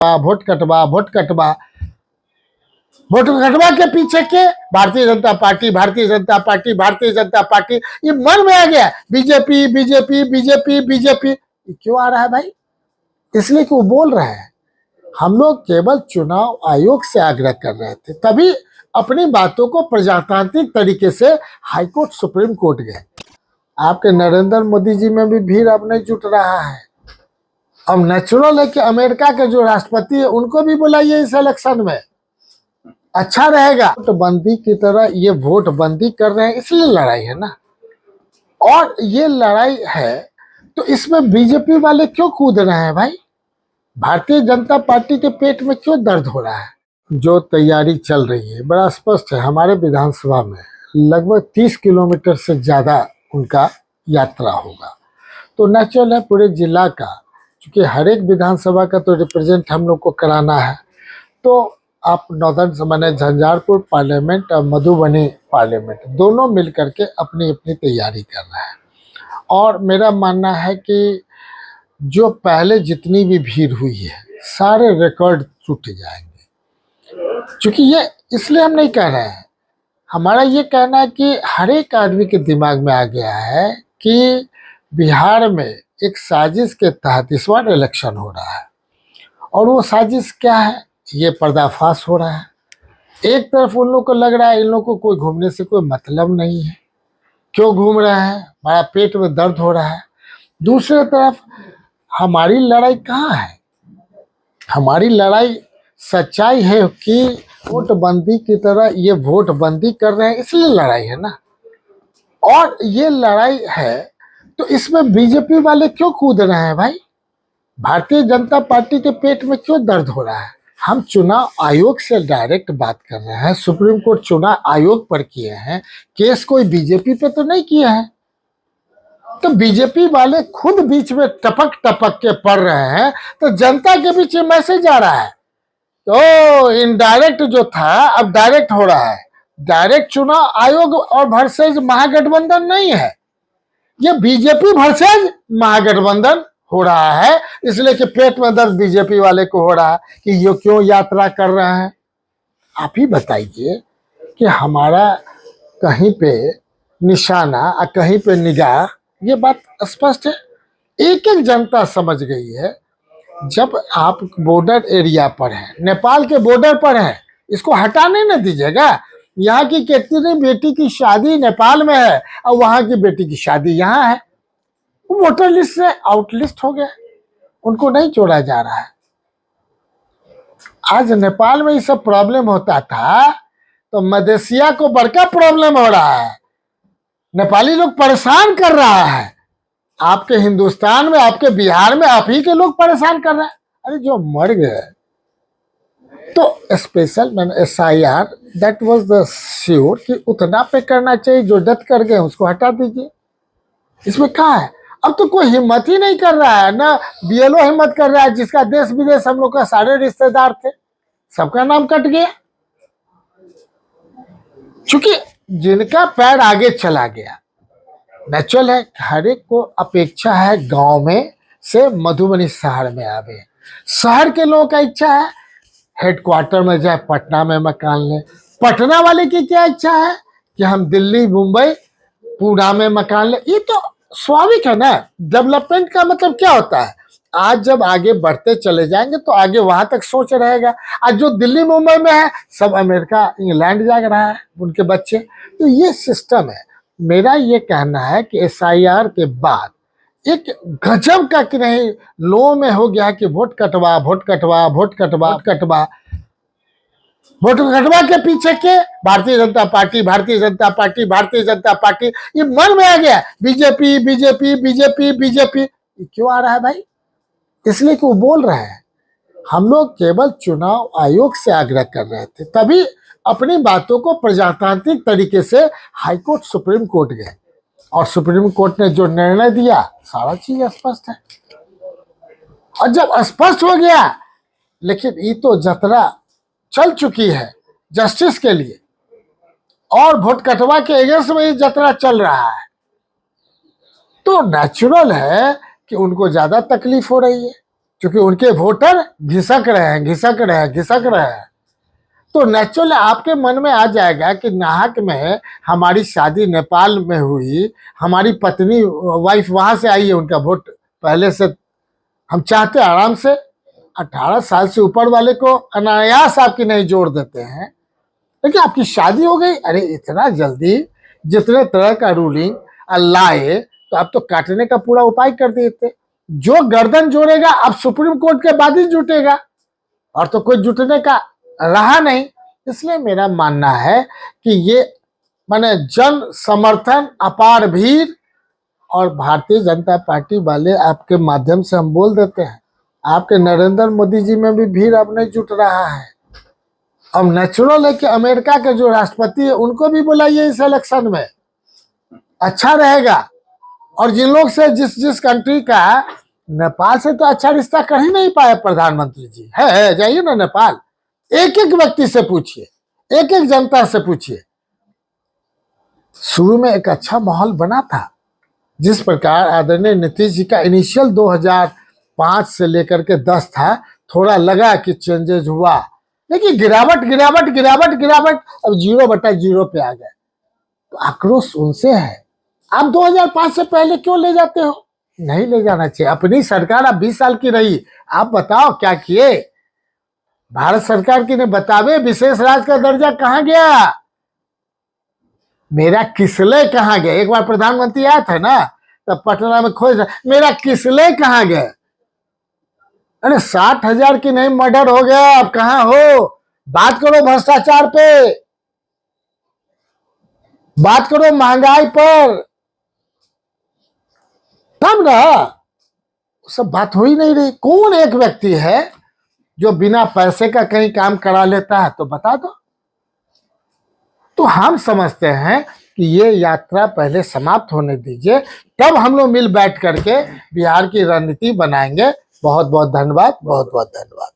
Vote कटवा vote कटवा vote कटवा के पीछे के Bharatiya Janata party Bharatiya Janata party Bharatiya Janata party, ये मन में आ गया बीजेपी बीजेपी बीजेपी बीजेपी। क्यों आ रहा है भाई? इसलिए कि वो बोल रहे हैं हम लोग केवल चुनाव आयोग से आग्रह कर रहे थे, तभी अपनी बातों को प्रजातांत्रिक तरीके से हाईकोर्ट सुप्रीम कोर्ट गए। आपके नरेंद्र मोदी जी में भी भीड़ अब नहीं जुट रहा है। अब नेचुरल है कि अमेरिका के जो राष्ट्रपति है उनको भी बुलाइए इस इलेक्शन में, अच्छा रहेगा। वोट बंदी की तरह ये वोट बंदी कर रहे हैं, इसलिए लड़ाई है ना। और ये लड़ाई है तो इसमें बीजेपी वाले क्यों कूद रहे हैं भाई? भारतीय जनता पार्टी के पेट में क्यों दर्द हो रहा है? जो तैयारी चल रही है बड़ा स्पष्ट है। हमारे विधानसभा में लगभग 30 किलोमीटर से ज्यादा उनका यात्रा होगा, तो नेचुरल है पूरे जिला का, क्योंकि हर एक विधानसभा का तो रिप्रेजेंट हम लोग को कराना है। तो आप नॉर्दर्न मैंने झंझारपुर पार्लियामेंट और मधुबनी पार्लियामेंट दोनों मिलकर के अपनी अपनी तैयारी कर रहे हैं। और मेरा मानना है कि जो पहले जितनी भी भीड़ हुई है सारे रिकॉर्ड टूट जाएंगे, क्योंकि ये इसलिए हम नहीं कह रहे हैं। हमारा ये कहना है कि हर एक आदमी के दिमाग में आ गया है कि बिहार में एक साजिश के तहत इस बार इलेक्शन हो रहा है, और वो साजिश क्या है ये पर्दाफाश हो रहा है। एक तरफ उन लोग को लग रहा है इन लोग को कोई घूमने से कोई मतलब नहीं है, क्यों घूम रहे हैं, बड़ा पेट में दर्द हो रहा है। दूसरी तरफ हमारी लड़ाई कहाँ है? हमारी लड़ाई सच्चाई है कि वोट बंदी की तरह ये वोट बंदी कर रहे हैं, इसलिए लड़ाई है ना। और ये लड़ाई है तो इसमें बीजेपी वाले क्यों कूद रहे हैं भाई? भारतीय जनता पार्टी के पेट में क्यों दर्द हो रहा है? हम चुनाव आयोग से डायरेक्ट बात कर रहे हैं, सुप्रीम कोर्ट चुनाव आयोग पर किए हैं, केस कोई बीजेपी पे तो नहीं किया है। तो बीजेपी वाले खुद बीच में टपक टपक के पड़ रहे हैं, तो जनता के बीच में मैसेज आ रहा है। तो इनडायरेक्ट जो था अब डायरेक्ट हो रहा है। डायरेक्ट चुनाव आयोग और वर्सेज महागठबंधन नहीं है, ये बीजेपी वर्सेज महागठबंधन हो रहा है। इसलिए कि पेट में दर्द बीजेपी वाले को हो रहा है कि ये क्यों यात्रा कर रहे हैं। आप ही बताइए कि हमारा कहीं पे निशाना और कहीं पे निगाह, ये बात स्पष्ट है, एक एक जनता समझ गई है। जब आप बॉर्डर एरिया पर हैं, नेपाल के बॉर्डर पर हैं, इसको हटाने न दीजिएगा। यहाँ की कितनी बेटी की शादी नेपाल में है और वहां की बेटी की शादी यहाँ है, वोटर लिस्ट से आउटलिस्ट हो गया, उनको नहीं जोड़ा जा रहा है। आज नेपाल में ये सब प्रॉब्लम होता था तो मलेशिया को बड़का प्रॉब्लम हो रहा है, नेपाली लोग परेशान कर रहा है। आपके हिंदुस्तान में, आपके बिहार में आप ही के लोग परेशान कर रहे हैं। अरे जो मर गए तो स्पेशल मैंने SIR that was the sure कि उतना पे करना चाहिए, जो डेथ कर गए उसको हटा दीजिए। इसमें क्या है? अब तो कोई हिम्मत ही नहीं कर रहा है ना, BLO हिम्मत कर रहा है, जिसका देश विदेश हम लोग का सारे रिश्तेदार थे, सबका नाम कट गया, क्योंकि जिनका पैर आगे चला गया। नेचुरल है, हर एक को अपेक्षा है गांव में से मधुबनी शहर में आवे। शहर के लोगों का इच्छा है हेडक्वार्टर में जाए, पटना में मकान ले। पटना वाले की क्या इच्छा है कि हम दिल्ली मुंबई पूना में मकान ले। ये तो स्वाभाविक है ना। डेवलपमेंट का मतलब क्या होता है? आज जब आगे बढ़ते चले जाएंगे तो आगे वहां तक सोच रहेगा। आज जो दिल्ली मुंबई में है सब अमेरिका इंग्लैंड जा रहा है उनके बच्चे। तो ये सिस्टम है। मेरा ये कहना है कि SIR के बाद एक गजब का कि नहीं लो में हो गया कि वोट कटवा वोट कटवा वोट कटवा वोट कटवा वोट कटवा के पीछे के Bharatiya Janata party Bharatiya Janata party Bharatiya Janata party, ये मन में आ गया बीजेपी बीजेपी बीजेपी बीजेपी। क्यों आ रहा है भाई? इसलिए कि वो बोल रहे हैं हम लोग केवल चुनाव आयोग से आग्रह कर रहे थे, तभी अपनी बातों को प्रजातांत्रिक तरीके से हाईकोर्ट सुप्रीम कोर्ट गए, और सुप्रीम कोर्ट ने जो निर्णय दिया सारा चीज स्पष्ट है। और जब स्पष्ट हो गया, लेकिन ये तो जतरा चल चुकी है जस्टिस के लिए, और वोट कटवा के अगेंस्ट में ये जतरा चल रहा है, तो नेचुरल है कि उनको ज्यादा तकलीफ हो रही है। क्योंकि उनके वोटर घिसक रहे हैं, घिसक रहे हैं, घिसक रहे हैं। तो नेचुरली आपके मन में आ जाएगा कि नाहक में हमारी शादी नेपाल में हुई, हमारी पत्नी वाइफ वहां से आई है, उनका वोट पहले से हम चाहते हैं आराम से 18 साल से ऊपर वाले को अनायास आपकी नहीं जोड़ देते हैं, लेकिन आपकी शादी हो गई, अरे इतना जल्दी जितने तरह का रूलिंग लाए तो आप तो काटने का पूरा उपाय कर देते। जो गर्दन जोड़ेगा अब सुप्रीम कोर्ट के बाद ही जुटेगा, और तो कोई जुटने का रहा नहीं। इसलिए मेरा मानना है कि ये माने जन समर्थन अपार भीड़, और भारतीय जनता पार्टी वाले आपके माध्यम से हम बोल देते हैं, आपके नरेंद्र मोदी जी में भी भीड़ अब नहीं जुट रहा है। अब नेचुरल है कि अमेरिका के जो राष्ट्रपति है उनको भी बुलाइए इस इलेक्शन में, अच्छा रहेगा। और जिन लोग से जिस कंट्री का, नेपाल से तो अच्छा रिश्ता कर ही नहीं पाए प्रधानमंत्री जी, है जाइए ना नेपाल, एक एक व्यक्ति से पूछिए, एक एक जनता से पूछिए। शुरू में एक अच्छा माहौल बना था, जिस प्रकार आदरणीय नीतीश जी का इनिशियल 2005 से लेकर के 10 था, थोड़ा लगा कि चेंजेस हुआ, लेकिन गिरावट गिरावट गिरावट गिरावट, अब 0/0 पे आ गए। तो आक्रोश उनसे है। आप 2005 से पहले क्यों ले जाते हो? नहीं ले जाना चाहिए। अपनी सरकार अब 20 साल की रही, आप बताओ क्या किए? भारत सरकार की ने बतावे विशेष राज्य का दर्जा कहां गया, मेरा किसले कहां गया? एक बार प्रधानमंत्री आया था ना, तब पटना में खोज, मेरा किसले कहां गए? अरे 60,000 की नहीं मर्डर हो गया, अब कहां हो? बात करो भ्रष्टाचार पे, बात करो महंगाई पर, तब ना सब बात हो ही नहीं रही। कौन एक व्यक्ति है जो बिना पैसे का कहीं काम करा लेता है? तो बता दो। तो हम समझते हैं कि ये यात्रा पहले समाप्त होने दीजिए, तब हम लोग मिल बैठ करके बिहार की रणनीति बनाएंगे। बहुत बहुत धन्यवाद, बहुत बहुत धन्यवाद।